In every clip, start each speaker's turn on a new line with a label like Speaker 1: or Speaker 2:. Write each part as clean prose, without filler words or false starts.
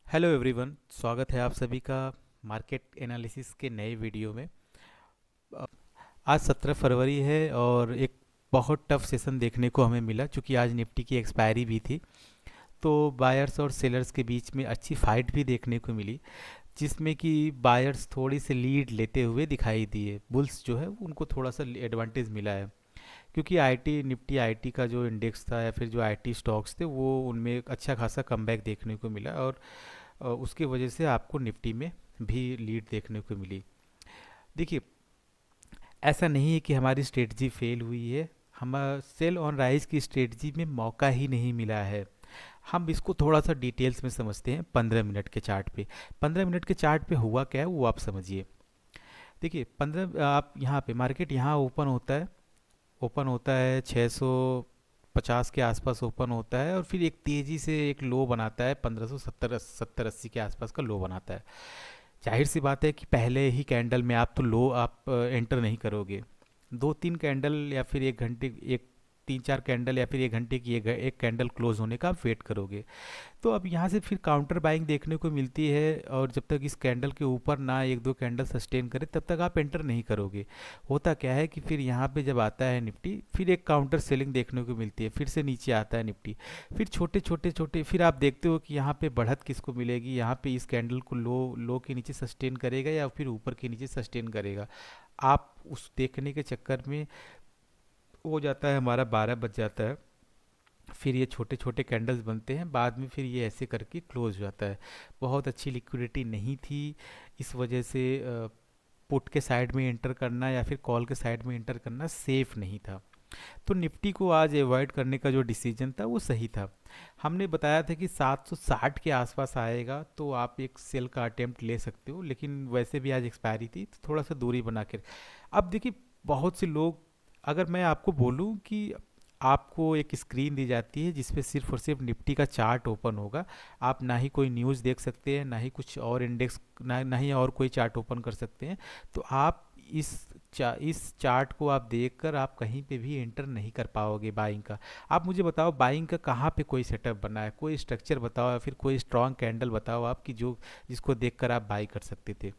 Speaker 1: Hello everyone, स्वागत है आप सभी का मार्केट एनालिसिस के नए वीडियो में। अ, आज 17 फरवरी है और एक बहुत टफ सेशन देखने को हमें मिला क्योंकि आज निफ्टी की एक्सपायरी भी थी। तो बायर्स और सेलर्स के बीच में अच्छी फाइट भी देखने को मिली, जिसमें कि बायर्स थोड़ी सी लीड लेते हुए दिखाई दिए। बुल्स जो है उनको थोड़ा सा एडवांटेज मिला है क्योंकि आईटी निफ्टी आईटी का जो इंडेक्स था या फिर जो आईटी स्टॉक्स थे वो उनमें एक अच्छा खासा कमबैक देखने को मिला और उसकी वजह से आपको निफ्टी में भी लीड देखने को मिली। देखिए, ऐसा नहीं है कि हमारी स्ट्रेटजी फेल हुई है। हम सेल ऑन राइज की स्ट्रेटजी में मौका ही नहीं मिला है। हम इसको थोड़ा सा डिटेल्स में समझते हैं 15 मिनट के चार्ट पे। 15 मिनट के चार्ट पे हुआ क्या है वो आप समझिए। देखिए, 15 आप यहाँ पे मार्केट यहाँ ओपन होता है 650 के आसपास ओपन होता है और फिर एक तेज़ी से एक लो बनाता है 1570 70 80 के आसपास का लो बनाता है। जाहिर सी बात है कि पहले ही कैंडल में आप तो लो आप एंटर नहीं करोगे। दो तीन कैंडल या फिर एक घंटे एक तीन चार कैंडल या फिर एक घंटे की एक कैंडल क्लोज होने का आप वेट करोगे। तो अब यहाँ से फिर काउंटर बाइंग देखने को मिलती है और जब तक इस कैंडल के ऊपर ना एक दो कैंडल सस्टेन करे तब तक आप एंटर नहीं करोगे। होता क्या है कि फिर यहाँ पे जब आता है निफ्टी फिर एक काउंटर सेलिंग देखने को मिलती है, फिर से नीचे आता है निफ्टी। फिर छोटे छोटे छोटे फिर आप देखते हो कि यहाँ पे बढ़त किसको मिलेगी, यहाँ पे इस कैंडल को लो लो के नीचे सस्टेन करेगा या फिर ऊपर के नीचे सस्टेन करेगा। आप उस देखने के चक्कर में हो जाता है हमारा 12 बज जाता है। फिर ये छोटे छोटे कैंडल्स बनते हैं, बाद में फिर ये ऐसे करके क्लोज हो जाता है। बहुत अच्छी लिक्विडिटी नहीं थी, इस वजह से पुट के साइड में एंटर करना या फिर कॉल के साइड में एंटर करना सेफ नहीं था। तो निफ्टी को आज अवॉइड करने का जो डिसीजन था वो सही था। हमने बताया था कि 760 के आसपास आएगा तो आप एक सेल का अटेम्प्ट ले सकते हो, लेकिन वैसे भी आज एक्सपायरी थी तो थोड़ा सा दूरी बना कर। अब देखिए, बहुत से लोग, अगर मैं आपको बोलूं कि आपको एक स्क्रीन दी जाती है जिसपे सिर्फ और सिर्फ निफ्टी का चार्ट ओपन होगा, आप ना ही कोई न्यूज़ देख सकते हैं, ना ही कुछ और इंडेक्स, ना ही और कोई चार्ट ओपन कर सकते हैं, तो आप इस इस चार्ट को आप देखकर आप कहीं पे भी एंटर नहीं कर पाओगे बाइंग का। आप मुझे बताओ बाइंग का कहाँ पे कोई सेटअप बना है, कोई स्ट्रक्चर बताओ या फिर कोई स्ट्रांग कैंडल बताओ आपकी जो जिसको देखकर आप बाई कर सकते थे।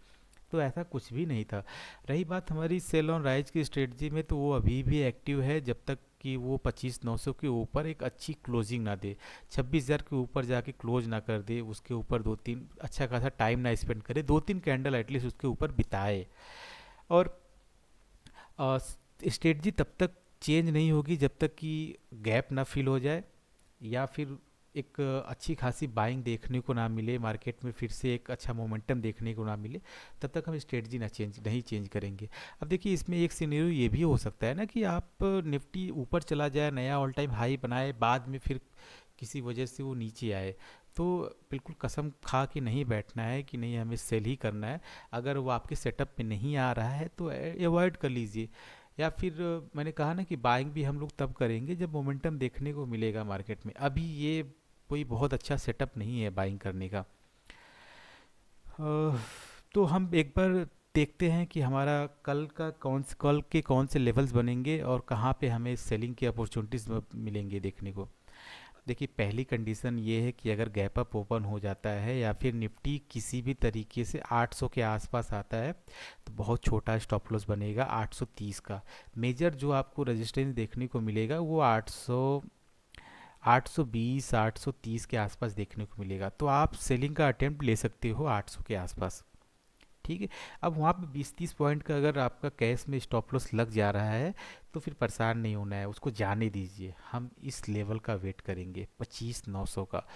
Speaker 1: तो ऐसा कुछ भी नहीं था। रही बात हमारी सेल ऑन राइज की स्ट्रेटजी में, तो वो अभी भी एक्टिव है जब तक कि वो 25,900 के ऊपर एक अच्छी क्लोजिंग ना दे, 26,000 के ऊपर जाके क्लोज ना कर दे, उसके ऊपर दो तीन अच्छा खासा टाइम ना स्पेंड करे, दो तीन कैंडल एटलीस्ट उसके ऊपर बिताए। और स्ट्रेटजी तब तक चेंज नहीं होगी जब तक कि गैप ना फिल हो जाए या फिर एक अच्छी खासी बाइंग देखने को ना मिले, मार्केट में फिर से एक अच्छा मोमेंटम देखने को ना मिले, तब तक हम स्ट्रेटजी नहीं चेंज करेंगे। अब देखिए, इसमें एक सिनेरियो ये भी हो सकता है ना कि आप निफ्टी ऊपर चला जाए, नया ऑल टाइम हाई बनाए, बाद में फिर किसी वजह से वो नीचे आए। तो बिल्कुल कसम खा के नहीं बैठना है कि नहीं हमें सेल ही करना है। अगर वो आपके सेटअप में नहीं आ रहा है तो अवॉइड कर लीजिए। या फिर मैंने कहा ना कि बाइंग भी हम लोग तब करेंगे जब मोमेंटम देखने को मिलेगा मार्केट में। अभी ये कोई बहुत अच्छा सेटअप नहीं है बाइंग करने का। तो हम एक बार देखते हैं कि हमारा कल के कौन से लेवल्स बनेंगे और कहाँ पे हमें सेलिंग की अपॉर्चुनिटीज़ मिलेंगे देखने को। देखिए, पहली कंडीशन ये है कि अगर गैप अप ओपन हो जाता है या फिर निफ्टी किसी भी तरीके से 800 के आसपास आता है तो बहुत छोटा स्टॉप लॉस बनेगा 830 का। मेजर जो आपको रेजिस्टेंस देखने को मिलेगा वो 820 830 के आसपास देखने को मिलेगा, तो आप सेलिंग का अटेम्प्ट ले सकते हो 800 के आसपास। ठीक है। अब वहाँ पे 20-30 पॉइंट का अगर आपका कैश में स्टॉप लॉस लग जा रहा है तो फिर परेशान नहीं होना है, उसको जाने दीजिए। हम इस लेवल का वेट करेंगे 25,900 का।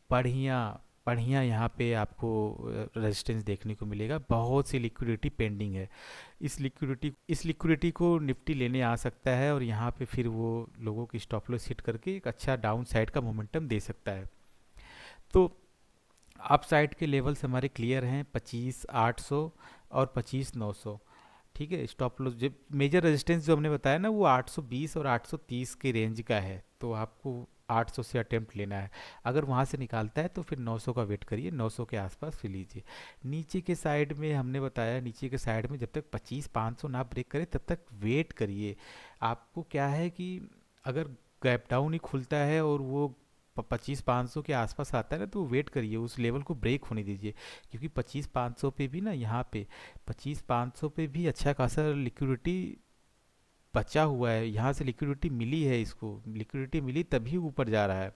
Speaker 1: बढ़िया बढ़िया यहाँ पे आपको रेजिस्टेंस देखने को मिलेगा। बहुत सी लिक्विडिटी पेंडिंग है, इस लिक्विडिटी को निफ्टी लेने आ सकता है और यहाँ पे फिर वो लोगों की स्टॉप लॉस हिट करके एक अच्छा डाउन साइड का मोमेंटम दे सकता है। तो अप साइड के लेवल्स हमारे क्लियर हैं 25,800 और 25,900। ठीक है। स्टॉप लॉस जब मेजर रेजिस्टेंस जो हमने बताया ना वो 820 और 830 के रेंज का है, तो आपको 800 से अटेम्प्ट लेना है। अगर वहाँ से निकालता है तो फिर 900 का वेट करिए, 900 के आसपास फिर लीजिए। नीचे के साइड में हमने बताया, नीचे के साइड में जब तक 25,500 ना ब्रेक करे तब तक वेट करिए। आपको क्या है कि अगर गैप डाउन ही खुलता है और वो 25,500 के आसपास आता है ना, तो वेट करिए, उस लेवल को ब्रेक होने दीजिए। क्योंकि 25,500 पे भी ना, यहाँ पे 25,500 पे भी अच्छा खासा लिक्विडिटी बचा हुआ है, यहाँ से लिक्विडिटी मिली है, इसको लिक्विडिटी मिली तभी ऊपर जा रहा है।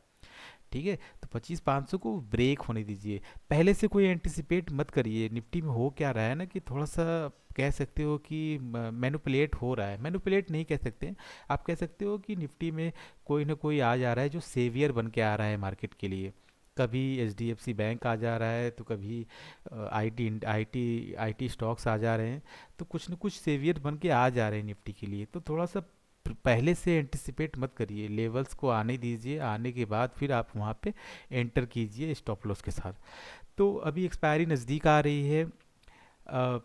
Speaker 1: ठीक है, तो 25,500 को ब्रेक होने दीजिए। पहले से कोई एंटिसिपेट मत करिए। निफ्टी में हो क्या रहा है ना, कि थोड़ा सा कह सकते हो कि मैनिपुलेट हो रहा है, मैनिपुलेट नहीं कह सकते, आप कह सकते हो कि निफ्टी में कोई ना कोई आ जा रहा है जो सेवियर बन के आ रहा है मार्केट के लिए। कभी एचडीएफसी बैंक आ जा रहा है, तो कभी आईटी आईटी आईटी स्टॉक्स आ जा रहे हैं। तो कुछ न कुछ सेवियर बन के आ जा रहे हैं निफ्टी के लिए। तो थोड़ा सा पहले से एंटिसिपेट मत करिए, लेवल्स को आने दीजिए, आने के बाद फिर आप वहाँ पे एंटर कीजिए स्टॉप लॉस के साथ। तो अभी एक्सपायरी नज़दीक आ रही है। अ,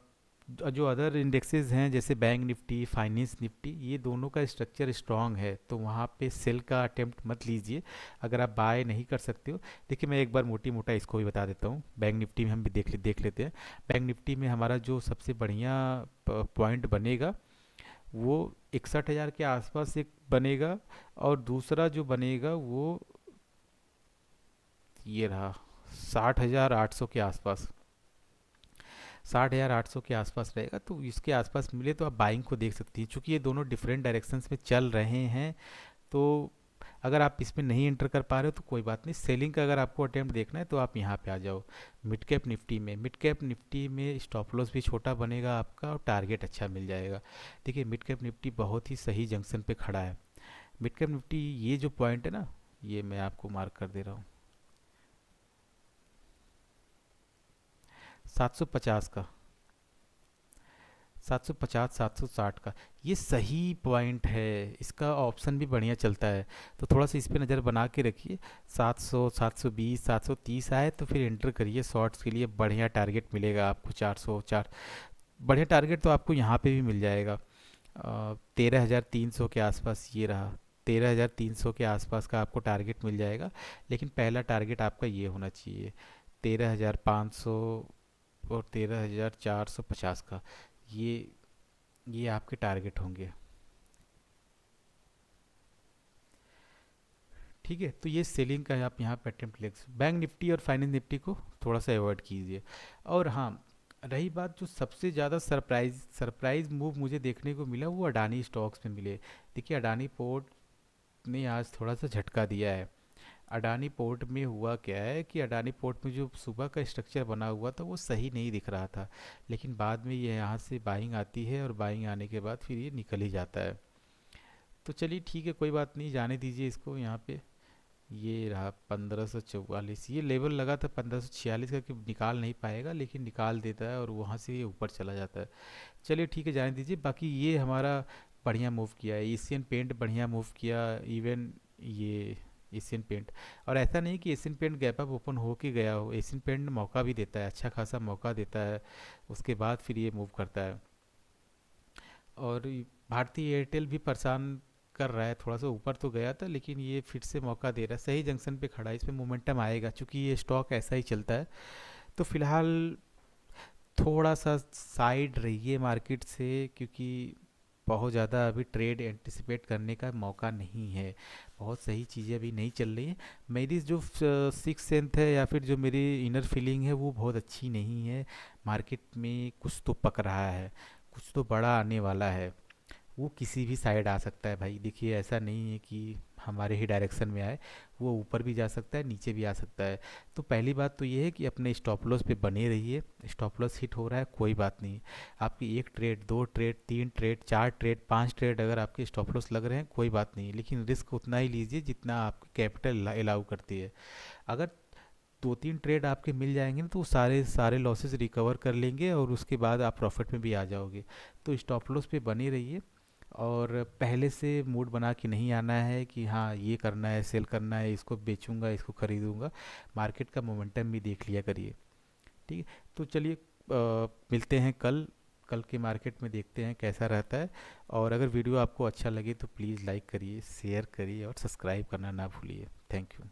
Speaker 1: जो अदर इंडेक्सेस हैं जैसे बैंक निफ्टी, फाइनेंस निफ्टी, ये दोनों का स्ट्रक्चर स्ट्रांग है, तो वहाँ पे सेल का अटेम्प्ट मत लीजिए अगर आप बाय नहीं कर सकते हो। देखिए, मैं एक बार मोटी मोटा इसको भी बता देता हूँ। बैंक निफ्टी में हम भी देख लेते हैं। बैंक निफ्टी में हमारा जो सबसे बढ़िया पॉइंट बनेगा वो 61,000 के आसपास एक बनेगा, और दूसरा जो बनेगा वो ये रहा 60,800 के आसपास। 60,800 के आसपास रहेगा, तो इसके आसपास मिले तो आप बाइंग को देख सकती हैं। चूंकि ये दोनों डिफरेंट डायरेक्शंस में चल रहे हैं, तो अगर आप इसमें नहीं एंटर कर पा रहे हो तो कोई बात नहीं। सेलिंग का अगर आपको अटेम्प्ट देखना है तो आप यहाँ पे आ जाओ। मिड कैप निफ्टी में स्टॉप लॉस भी छोटा बनेगा आपका, और टारगेट अच्छा मिल जाएगा। देखिए, मिड कैप निफ्टी बहुत ही सही जंक्शन पे खड़ा है। मिड कैप निफ्टी ये जो पॉइंट है ना, ये मैं आपको मार्क कर दे रहा हूँ, 750 का, 750 760 का, ये सही पॉइंट है। इसका ऑप्शन भी बढ़िया चलता है, तो थोड़ा सा इस पे नज़र बना के रखिए। 700 720 730 आए तो फिर एंटर करिए शॉर्ट्स के लिए। बढ़िया टारगेट मिलेगा आपको, 404। बढ़िया टारगेट तो आपको यहाँ पे भी मिल जाएगा। 13,300 के आसपास ये रहा, 13,300 के आसपास का आपको टारगेट मिल जाएगा। लेकिन पहला टारगेट आपका ये होना चाहिए, 13,500 और 13,450 का। ये ये आपके टारगेट होंगे। ठीक है, तो ये सेलिंग का है, आप यहाँ पे अटेम्प्ट ले। बैंक निफ्टी और फाइनेंस निफ्टी को थोड़ा सा अवॉइड कीजिए। और हाँ, रही बात जो सबसे ज़्यादा सरप्राइज मूव मुझे देखने को मिला, वो अडानी स्टॉक्स में मिले। देखिए, अडानी पोर्ट ने आज थोड़ा सा झटका दिया है। अडानी पोर्ट में हुआ क्या है कि अडानी पोर्ट में जो सुबह का स्ट्रक्चर बना हुआ था वो सही नहीं दिख रहा था, लेकिन बाद में ये यहाँ से बाइंग आती है, और बाइंग आने के बाद फिर ये निकल ही जाता है। तो चलिए ठीक है, कोई बात नहीं, जाने दीजिए इसको। यहाँ पे ये रहा 1544, ये लेवल लगा था 1546 का कि निकाल नहीं पाएगा, लेकिन निकाल देता है और वहाँ से ये ऊपर चला जाता है। चलिए ठीक है, जाने दीजिए। बाकी ये हमारा बढ़िया मूव किया है, एशियन पेंट बढ़िया मूव किया, इवन ये एशियन पेंट। और ऐसा नहीं कि Asian paint gap up open हो के गया हो, एशियन पेंट मौका भी देता है, अच्छा खासा मौका देता है, उसके बाद फिर ये मूव करता है। और भारतीय एयरटेल भी परेशान कर रहा है, थोड़ा सा ऊपर तो गया था, लेकिन ये फिर से मौका दे रहा है, सही जंक्शन पे खड़ा है, इसमें मोमेंटम आएगा, क्योंकि ये स्टॉक ऐसा ही चलता है। तो फिलहाल थोड़ा सा साइड रहिए मार्केट से, क्योंकि बहुत ज़्यादा अभी ट्रेड एंटिसिपेट करने का मौका नहीं है। बहुत सही चीज़ें अभी नहीं चल रही हैं। मेरी जो सिक्स सेंथ है, या फिर जो मेरी इनर फीलिंग है, वो बहुत अच्छी नहीं है। मार्केट में कुछ तो पक रहा है, कुछ तो बड़ा आने वाला है। वो किसी भी साइड आ सकता है भाई। देखिए, ऐसा नहीं है कि हमारे ही डायरेक्शन में आए, वो ऊपर भी जा सकता है, नीचे भी आ सकता है। तो पहली बात तो ये है कि अपने स्टॉप लॉस पे बने रहिए। स्टॉप लॉस हिट हो रहा है, कोई बात नहीं। आपकी एक ट्रेड, दो ट्रेड, तीन ट्रेड, चार ट्रेड, पांच ट्रेड अगर आपके स्टॉप लॉस लग रहे हैं, कोई बात नहीं, लेकिन रिस्क उतना ही लीजिए जितना आपकी कैपिटल अलाउ करती है। अगर दो तीन ट्रेड आपके मिल जाएंगे ना, तो वो सारे सारे लॉसेस रिकवर कर लेंगे, और उसके बाद आप प्रॉफिट में भी आ जाओगे। तो स्टॉप लॉस पे बने रहिए, और पहले से मूड बना के नहीं आना है कि हाँ ये करना है, सेल करना है, इसको बेचूंगा, इसको खरीदूंगा। मार्केट का मोमेंटम भी देख लिया करिए। ठीक है, तो चलिए मिलते हैं कल। कल के मार्केट में देखते हैं कैसा रहता है। और अगर वीडियो आपको अच्छा लगे तो प्लीज़ लाइक करिए, शेयर करिए, और सब्सक्राइब करना ना भूलिए। Thank you.